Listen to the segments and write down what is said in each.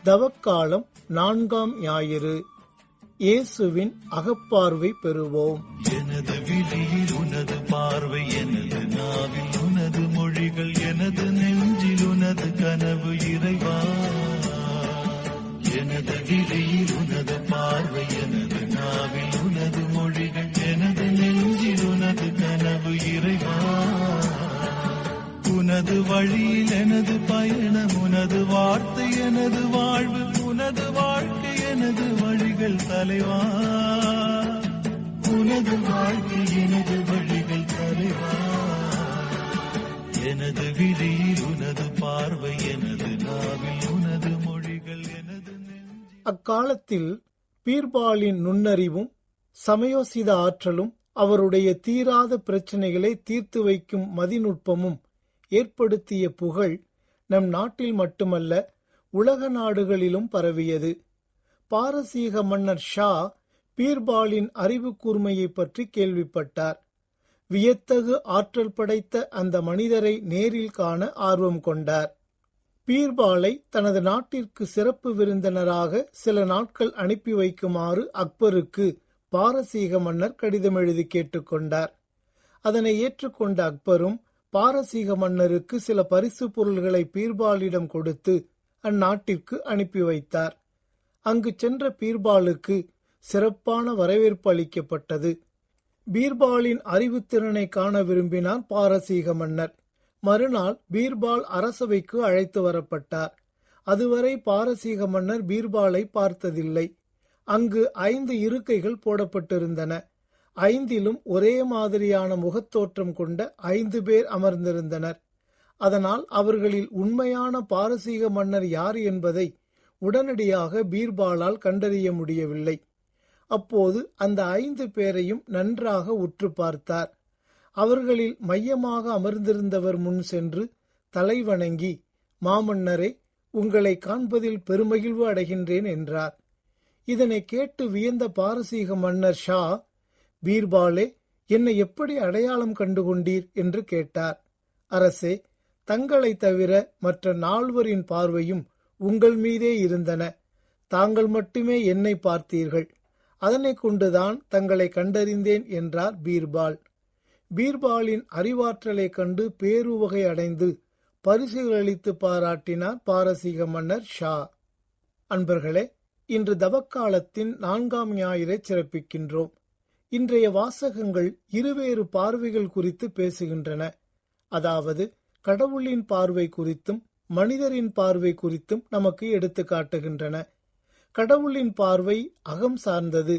தவக்காலம் 4ஆம் ஞாயிறு. இயேசுவின் அகப்பார்வை பெறுவோம். எனது விழியில் உனது பார்வை, எனது நாவில் உனது மொழிகள், எனது நெஞ்சில் உனது கனவு இறைவா. எனது விழியில் உனது பார்வை, எனது நாவில் உனது மொழிகள், எனது நெஞ்சில் உனது கனவு இறைவா. உனது வழியில் எனது பயணம், உனது வார்த்தை எனது வாழ்வு, உனது வாழ்க்கை எனது வழிகள் தலைவா. உனது வாழ்க்கை எனது வழிகள் தலைவா. எனது விழியில் உனது பார்வை, எனது நாவில் உனது மொழிகள், எனது அக்காலத்தில் பீர்பாலின் நுண்ணறிவும் சமயோசித ஆற்றலும் அவருடைய தீராத பிரச்சனைகளை தீர்த்து வைக்கும் மதிநுட்பமும் ஏற்படுத்திய புகழ் நம் நாட்டில் மட்டுமல்ல உலக நாடுகளிலும் பரவியது. பாரசீக மன்னர் ஷா பீர்பாலின் அறிவு கூர்மையை பற்றி கேள்விப்பட்டார். வியத்தகு ஆற்றல் படைத்த அந்த மனிதரை நேரில் காண ஆர்வம் கொண்டார். பீர்பாலை தனது நாட்டிற்கு சிறப்பு விருந்தினராக சில நாட்கள் அனுப்பி வைக்குமாறு அக்பருக்கு பாரசீக மன்னர் கடிதம் எழுதி கேட்டுக்கொண்டார். அதனை ஏற்றுக்கொண்ட அக்பரும் பாரசீக மன்னருக்கு சில பரிசு பொருள்களை பீர்பாலிடம் கொடுத்து அந்நாட்டிற்கு அனுப்பி வைத்தார். அங்கு சென்ற பீர்பாலுக்கு சிறப்பான வரவேற்பு அளிக்கப்பட்டது. பீர்பாலின் அறிவுத்திறனை காண விரும்பினார் பாரசீக மன்னர். மறுநாள் பீர்பால் அரசவைக்கு அழைத்து வரப்பட்டார். அதுவரை பாரசீக மன்னர் பீர்பாலை பார்த்ததில்லை. அங்கு 5 இருக்கைகள் போடப்பட்டிருந்தன. 5லும் ஒரே மாதிரியான முகத்தோற்றம் கொண்ட 5 பேர் அமர்ந்திருந்தனர். அதனால் அவர்களில் உண்மையான பாரசீக மன்னர் யார் என்பதை உடனடியாக பீர்பாலால் கண்டறிய முடியவில்லை. அப்போது அந்த 5 பேரையும் நன்றாக உற்று பார்த்தார். அவர்களில் மையமாக அமர்ந்திருந்தவர் முன் சென்று தலை வணங்கி, மாமன்னரே, உங்களை காண்பதில் பெருமகிழ்வு அடைகின்றேன் என்றார். இதனை கேட்டு வியந்த பாரசீக மன்னர் ஷா, பீர்பாலே, என்னை எப்படி அடையாளம் கண்டுகொண்டீர் என்று கேட்டார். அரசே, தங்களை தவிர மற்ற 4வரின் பார்வையும் உங்கள் மீதே இருந்தன. தாங்கள் மட்டுமே என்னை பார்த்தீர்கள். அதனை கொண்டுதான் தங்களை கண்டறிந்தேன் என்றார் பீர்பால். பீர்பாலின் அறிவாற்றலை கண்டு பேருவகை அடைந்து பரிசுகள் அளித்து பாராட்டினார் பாரசீக மன்னர் ஷா. அன்பர்களே, இன்று தவக்காலத்தின் 4ஆம் ஞாயிறை சிறப்பிக்கின்றோம். இன்றைய வாசகங்கள் இருவேறு பார்வைகள் குறித்து பேசுகின்றன. அதாவது கடவுளின் பார்வை குறித்தும் மனிதரின் பார்வை குறித்தும் நமக்கு எடுத்து காட்டுகின்றன. கடவுளின் பார்வை அகம் சார்ந்தது,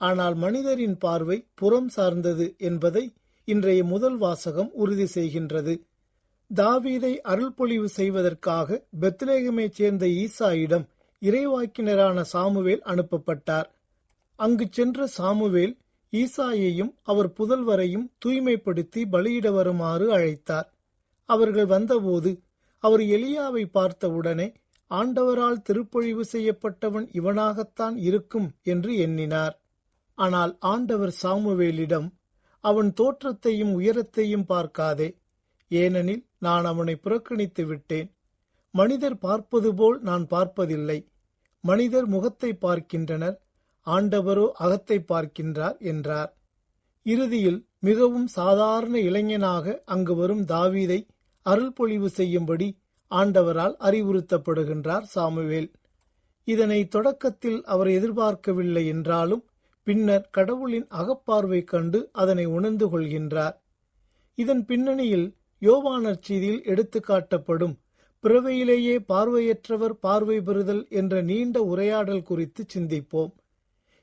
ஆனால் மனிதரின் பார்வை புறம் சார்ந்தது என்பதை இன்றைய முதல் வாசகம் உறுதி செய்கின்றது. தாவீதை அருள்பொழிவு செய்வதற்காக பெத்லகேமைச் சேர்ந்த ஈசாயிடம் இறைவாக்கினரான சாமுவேல் அனுப்பப்பட்டார். அங்கு சென்ற சாமுவேல் ஈசாயையும் அவர் புதல்வரையும் தூய்மைப்படுத்தி பலியிட வருமாறு அழைத்தார். அவர்கள் வந்தபோது அவர் எலியாவை பார்த்தவுடனே ஆண்டவரால் திருப்பொழிவு செய்யப்பட்டவன் இவனாகத்தான் இருக்கும் என்று எண்ணினார். ஆனால் ஆண்டவர் சாமுவேலிடம், அவன் தோற்றத்தையும் உயரத்தையும் பார்க்காதே, ஏனெனில் நான் அவனை புறக்கணித்து விட்டேன். மனிதர் பார்ப்பது போல் நான் பார்ப்பதில்லை. மனிதர் முகத்தை பார்க்கின்றனர், ஆண்டவரோ அகத்தை பார்க்கின்றார் என்றார். இறுதியில் மிகவும் சாதாரண இளைஞனாக அங்கு வரும் தாவீதை அருள்பொழிவு செய்யும்படி ஆண்டவரால் அறிவுறுத்தப்படுகின்றார் சாமுவேல். இதனை தொடக்கத்தில் அவர் எதிர்பார்க்கவில்லை என்றாலும் பின்னர் கடவுளின் அகப்பார்வை கண்டு அதனை உணர்ந்து கொள்கின்றார். இதன் பின்னணியில் யோவான் நற்செய்தியில் எடுத்து காட்டப்படும் பிறவியிலேயே பார்வையற்றவர் பார்வை பெறுதல் என்ற நீண்ட உரையாடல் குறித்து சிந்திப்போம்.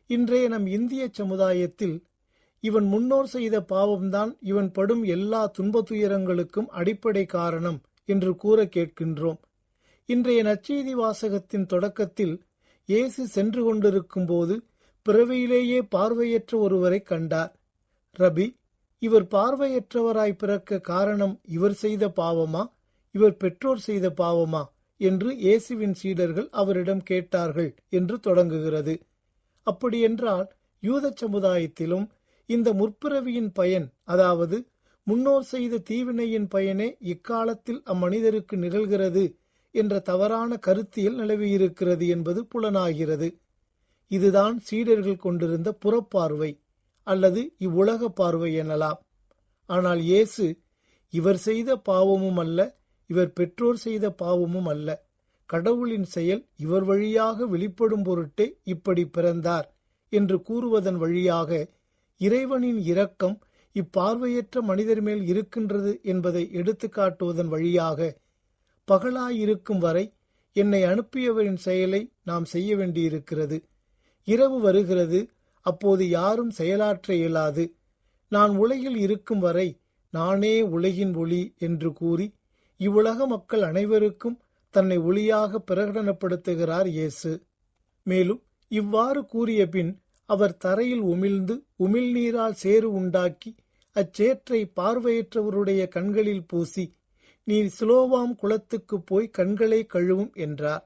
இன்றைய நம் இந்திய சமுதாயத்தில் இவன் முன்னோர் செய்த பாவம்தான் இவன் படும் எல்லா துன்பத்துயரங்களுக்கும் அடிப்படை காரணம் என்று கூற கேட்கின்றோம். இன்றைய நற்செய்தி வாசகத்தின் தொடக்கத்தில் இயேசு சென்று கொண்டிருக்கும் போது பிறவியிலேயே பார்வையற்ற ஒருவரை கண்டார். ரபி, இவர் பார்வையற்றவராய் பிறக்க காரணம் இவர் செய்த பாவமா, இவர் பெற்றோர் செய்த பாவமா என்று இயேசுவின் சீடர்கள் அவரிடம் கேட்டார்கள் என்று தொடங்குகிறது. அப்படியென்றால் யூத சமுதாயத்திலும் இந்த முற்பிறவியின் பயன், அதாவது முன்னோர் செய்த தீவினையின் பயனே இக்காலத்தில் அம்மனிதருக்கு நிகழ்கிறது என்ற தவறான கருத்தியல் நிலவியிருக்கிறது என்பது புலனாகிறது. இதுதான் சீடர்கள் கொண்டிருந்த புறப்பார்வை அல்லது இவ்வுலக பார்வை எனலாம். ஆனால் இயேசு, இவர் செய்த பாவமும் அல்ல, இவர் பெற்றோர் செய்த பாவமும் அல்ல, கடவுளின் செயல் இவர் வழியாக வெளிப்படும் பொருட்டே இப்படி பிறந்தார் என்று கூறுவதன் வழியாக இறைவனின் இரக்கம் இப்பார்வையற்ற மனிதர் மேல் இருக்கின்றது என்பதை எடுத்து காட்டுவதன் வழியாக, பகலாயிருக்கும் வரை என்னை அனுப்பியவரின் செயலை நாம் செய்ய வேண்டியிருக்கிறது. இரவு வருகிறது, அப்போது யாரும் செயலாற்ற இயலாது. நான் உலகில் இருக்கும் வரை நானே உலகின் ஒளி என்று கூறி இவ்வுலக மக்கள் அனைவருக்கும் தன்னை ஒளியாக பிரகடனப்படுத்துகிறார் இயேசு. மேலும் இவ்வாறு கூறிய பின் அவர் தரையில் உமிழ்ந்து உமிழ்நீரால் சேறு உண்டாக்கி அச்சேற்றை பார்வையற்றவருடைய கண்களில் பூசி, நீ சிலோவாம் குளத்துக்கு போய் கண்களை கழுவும் என்றார்.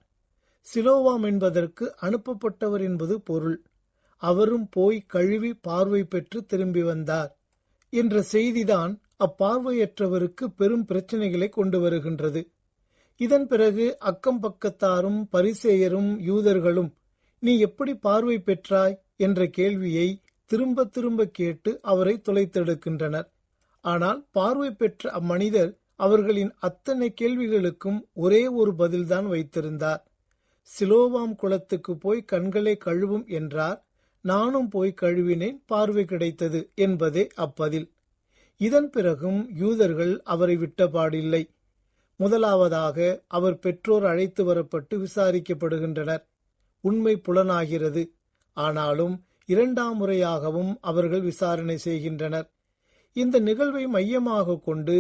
சிலோவாம் என்பதற்கு அனுப்பப்பட்டவர் என்பது பொருள். அவரும் போய் கழுவி பார்வை பெற்று திரும்பி வந்தார் என்ற செய்திதான் அப்பார்வையற்றவருக்கு பெரும் பிரச்சனைகளை கொண்டு வருகின்றது. இதன் பிறகு அக்கம் பக்கத்தாரும் பரிசேயரும் யூதர்களும், நீ எப்படி பார்வை பெற்றாய் என்ற கேள்வியை திரும்ப திரும்ப கேட்டு அவரை தொலைத்தெடுக்கின்றனர். ஆனால் பார்வை பெற்ற அம்மனிதர் அவர்களின் அத்தனை கேள்விகளுக்கும் ஒரே ஒரு பதில்தான் வைத்திருந்தார். சிலோவாம் குளத்துக்கு போய் கண்களை கழுவும் என்றார், நானும் போய் கழுவினேன், பார்வை கிடைத்தது என்பதே அப்பதில். இதன் பிறகும் யூதர்கள் அவரை விட்டபாடில்லை. முதலாவதாக அவர் பெற்றோர் அழைத்து வரப்பட்டு விசாரிக்கப்படுகின்றனர். உண்மை புலனாகிறது. ஆனாலும் இரண்டாம் முறையாகவும் அவர்கள் விசாரணை செய்கின்றனர். இந்த நிகழ்வை மையமாக கொண்டு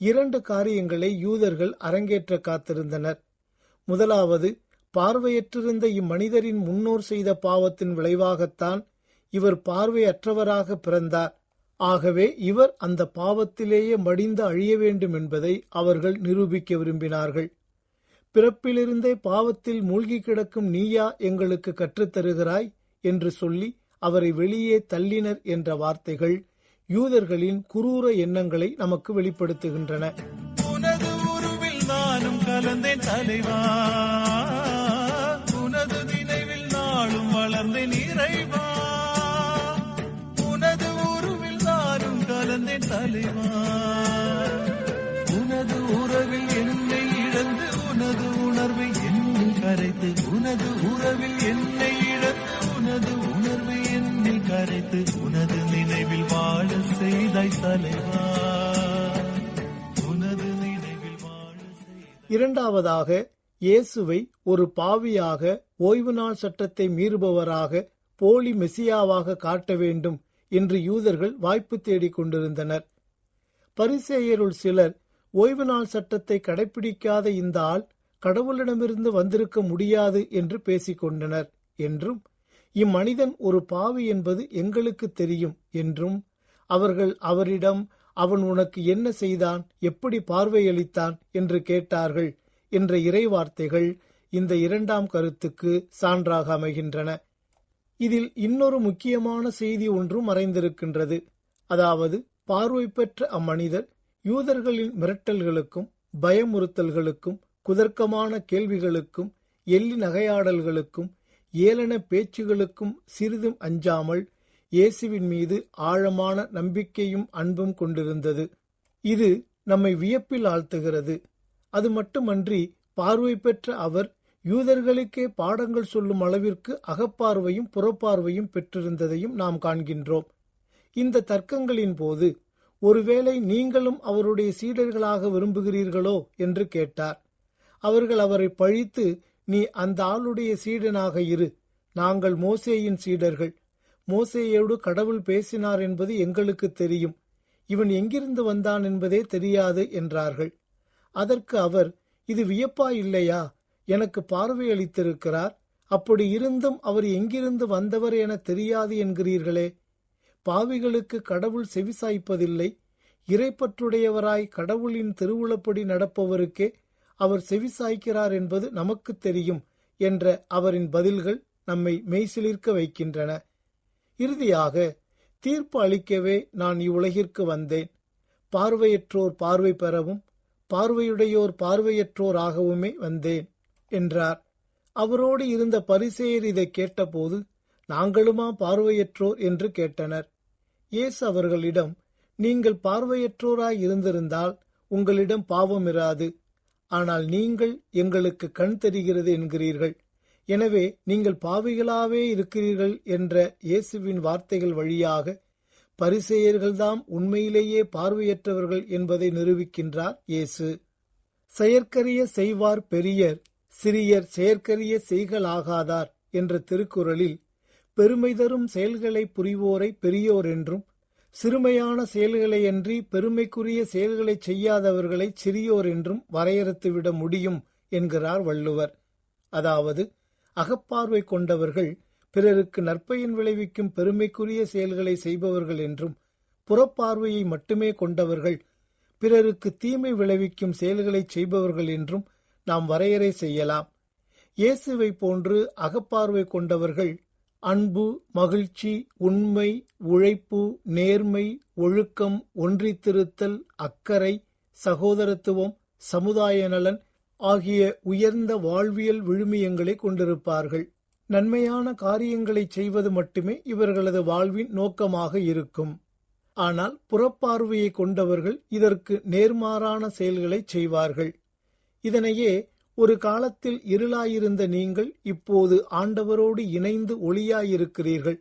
2 காரியங்களை யூதர்கள் அரங்கேற்ற காத்திருந்தனர். முதலாவது, பார்வையற்றிருந்த இம்மனிதரின் முன்னோர் செய்த பாவத்தின் விளைவாகத்தான் இவர் பார்வையற்றவராக பிறந்தார். ஆகவே இவர் அந்த பாவத்திலேயே மடிந்து அழிய வேண்டும் என்பதை அவர்கள் நிரூபிக்க விரும்பினார்கள். பிறப்பிலிருந்தே பாவத்தில் மூழ்கி கிடக்கும் நீயா எங்களுக்கு கற்றுத்தருகிறாய் என்று சொல்லி அவரை வெளியே தள்ளினர் என்ற வார்த்தைகள் யூதர்களின் குரூர எண்ணங்களை நமக்கு வெளிப்படுத்துகின்றன. உனது உருவில் நானும் கலந்தேன் தலைவா, உனது நினைவில் நாளும் வளர்ந்தேன் இறைவா, உனது உருவில் நானும் கலந்தேன் தலைவா, உனது உறவில் என்னை இழந்து உனது உணர்வை என்னில் கரைத்து, உனது உறவில் என்னை இழந்து உனது உணர்வை என்னில் கரைத்து, உனது நினைவில் வாழ செய்தாய் தலைவா, உனது நினைவில் வாழ செய்தாய். இரண்டாவதாக, இயேசுவை ஒரு பாவியாக, ஓய்வு நாள் சட்டத்தை மீறுபவராக, போலி மெசியாவாக காட்ட வேண்டும் என்று யூதர்கள் வாய்ப்பு தேடிக் கொண்டிருந்தனர். பரிசேயருள் சிலர், ஓய்வு நாள் சட்டத்தை கடைபிடிக்காத இந்த ஆள் கடவுளிடமிருந்து வந்திருக்க முடியாது என்று பேசிக் கொண்டனர் என்றும், இம்மனிதன் ஒரு பாவி என்பது எங்களுக்கு தெரியும் என்றும் அவர்கள் அவரிடம், அவன் உனக்கு என்ன செய்தான், எப்படி பார்வையளித்தான் என்று கேட்டார்கள் என்ற இறைவார்த்தைகள் இந்த இரண்டாம் கருத்துக்கு சான்றாக அமைகின்றன. இதில் இன்னொரு முக்கியமான செய்தி ஒன்றும் மறைந்திருக்கின்றது. அதாவது, பார்வை பெற்ற அம்மனிதர் யூதர்களின் மிரட்டல்களுக்கும் பயமுறுத்தல்களுக்கும் குதர்க்கமான கேள்விகளுக்கும் எள்ளி நகையாடல்களுக்கும் ஏளன பேச்சுகளுக்கும் சிறிதும் அஞ்சாமல் இயேசுவின் மீது ஆழமான நம்பிக்கையும் அன்பும் கொண்டிருந்தது. இது நம்மை வியப்பில் ஆழ்த்துகிறது. அது மட்டுமன்றி, பார்வை பெற்ற அவர் யூதர்களுக்கே பாடங்கள் சொல்லும் அளவிற்கு அகப்பார்வையும் புறப்பார்வையும் பெற்றிருந்ததையும் நாம் காண்கின்றோம். இந்த தர்க்கங்களின் போது, ஒருவேளை நீங்களும் அவருடைய சீடர்களாக விரும்புகிறீர்களோ என்று கேட்டார். அவர்கள் அவரை பழித்து, நீ அந்த ஆளுடைய சீடனாக இரு, நாங்கள் மோசேயின் சீடர்கள், மோசேயோடு கடவுள் பேசினார் என்பது எங்களுக்கு தெரியும், இவன் எங்கிருந்து வந்தான் என்பதே தெரியாது என்றார்கள். அதற்கு அவர், இது வியப்பா இல்லையா? எனக்கு பார்வை அளித்திருக்கிறார், அப்படி இருந்தும் அவர் எங்கிருந்து வந்தவர் என தெரியாது என்கிறீர்களே. பாவிகளுக்கு கடவுள் செவிசாய்ப்பதில்லை, இறைப்பற்றுடையவராய் கடவுளின் திருவுளப்படி நடப்பவருக்கே அவர் செவிசாய்க்கிறார் என்பது நமக்கு தெரியும் என்ற அவரின் பதில்கள் நம்மை மெய்சிலிர்க்க வைக்கின்றன. இறுதியாக, தீர்ப்பு அளிக்கவே நான் இவ்வுலகிற்கு வந்தேன், பார்வையற்றோர் பார்வை பெறவும் பார்வையுடையோர் பார்வையற்றோர் ஆகவுமே வந்தேன் என்றார். அவரோடு இருந்த பரிசேயர் இதை கேட்டபோது, நாங்களுமா பார்வையற்றோர் என்று கேட்டனர். இயேசு அவர்களிடம், நீங்கள் பார்வையற்றோராய் இருந்திருந்தால் உங்களிடம் பாவம் இராது. ஆனால் நீங்கள் எங்களுக்கு கண் தெரிகிறது என்கிறீர்கள். எனவே நீங்கள் பாவிகளாவே இருக்கிறீர்கள் என்ற இயேசுவின் வார்த்தைகள் வழியாக பரிசேயர்கள்தாம் உண்மையிலேயே பார்வையற்றவர்கள் என்பதை நிரூபிக்கின்றார் இயேசு. செயற்கரிய செய்வார் பெரியர், சிறியர் செயற்கரிய செய்களாகாதார் என்ற திருக்குறளில் பெருமை தரும் செயல்களை புரிவோரை பெரியோர் என்றும், சிறுமையான செயல்களையன்றி பெருமைக்குரிய செயல்களை செய்யாதவர்களை சிறியோர் என்றும் வரையறுத்துவிட முடியும் என்கிறார் வள்ளுவர். அதாவது, அகப்பார்வை கொண்டவர்கள் பிறருக்கு நற்பயன் விளைவிக்கும் பெருமைக்குரிய செயல்களை செய்பவர்கள் என்றும், புறப்பார்வையை மட்டுமே கொண்டவர்கள் பிறருக்கு தீமை விளைவிக்கும் செயல்களை செய்பவர்கள் என்றும் நாம் வரையறை செய்யலாம். இயேசுவை போன்று அகப்பார்வை கொண்டவர்கள் அன்பு, மகிழ்ச்சி, உண்மை, உழைப்பு, நேர்மை, ஒழுக்கம், ஒன்றித்திருத்தல், அக்கறை, சகோதரத்துவம், சமுதாய நலன் ஆகிய உயர்ந்த வாழ்வியல் விழுமியங்களை கொண்டிருப்பார்கள். நன்மையான காரியங்களை செய்வது மட்டுமே இவர்களது வாழ்வின் நோக்கமாக இருக்கும். ஆனால் புறப்பார்வையை கொண்டவர்கள் இதற்கு நேர்மாறான செயல்களை செய்வார்கள். இதனையே ஒரு காலத்தில் இருளாயிருந்த நீங்கள் இப்போது ஆண்டவரோடு இணைந்து ஒளியாயிருக்கிறீர்கள்.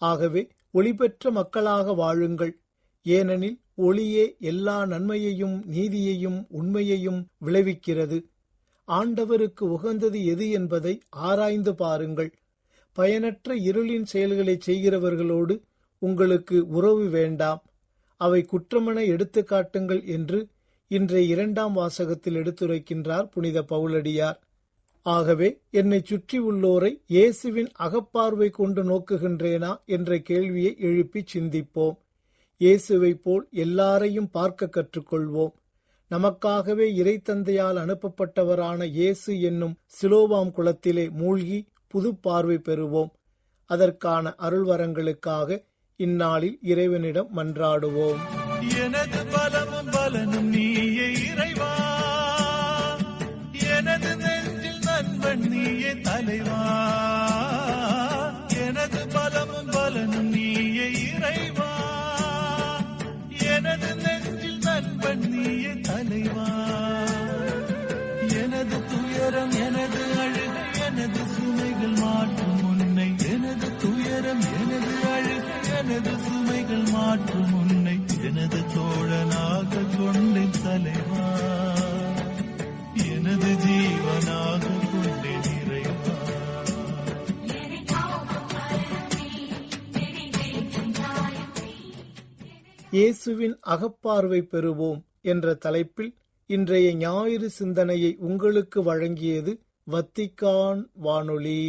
ஆகவே ஒளி பெற்ற மக்களாக வாழுங்கள். ஏனெனில் ஒளியே எல்லா நன்மையையும் நீதியையும் உண்மையையும் விளைவிக்கிறது. ஆண்டவருக்கு உகந்தது எது என்பதை ஆராய்ந்து பாருங்கள். பயனற்ற இருளின் செயல்களை செய்கிறவர்களோடு உங்களுக்கு உறவு வேண்டாம். அவை குற்றமென எடுத்து காட்டுங்கள் என்று இன்றைய 2ஆம் வாசகத்தில் எடுத்துரைக்கின்றார் புனித பவுலடியார். ஆகவே என்னை சுற்றி உள்ளோரை இயேசுவின் அகப்பார்வை கொண்டு நோக்குகின்றேனா என்ற கேள்வியை எழுப்பி சிந்திப்போம். இயேசுவை போல் எல்லாரையும் பார்க்க கற்றுக்கொள்வோம். நமக்காகவே இறைத்தந்தையால் அனுப்பப்பட்டவரான இயேசு என்னும் சிலோவாம் குளத்திலே மூழ்கி புது பார்வை பெறுவோம். அதற்கான அருள்வரங்களுக்காக இந்நாளில் இறைவனிடம் மன்றாடுவோம். எனது பலமும் பலனும் நீயே இறைவா, எனது நெஞ்சில் நண்பன் நீயே தலைவா. எனது பலமும் பலனும் நீயே இறைவா, எனது நெஞ்சில் நண்பன் நீயே தலைவா. எனது துயரம் எனது அழுகை எனது சுமைகள் மாற்றும் உன்னை, எனது துயரம் எனது அழுகை எனது சுமைகள் மாற்றும் உன்னை எனது தோழனாக கொண்டேன் தலைவா, எனது ஜீவனாக கொண்டேன் இறைவா. இயேசுவின் அகப்பார்வை பெறுவோம் என்ற தலைப்பில் இன்றைய ஞாயிறு சிந்தனையை உங்களுக்கு வழங்கியது வத்திக்கான் வானொலி.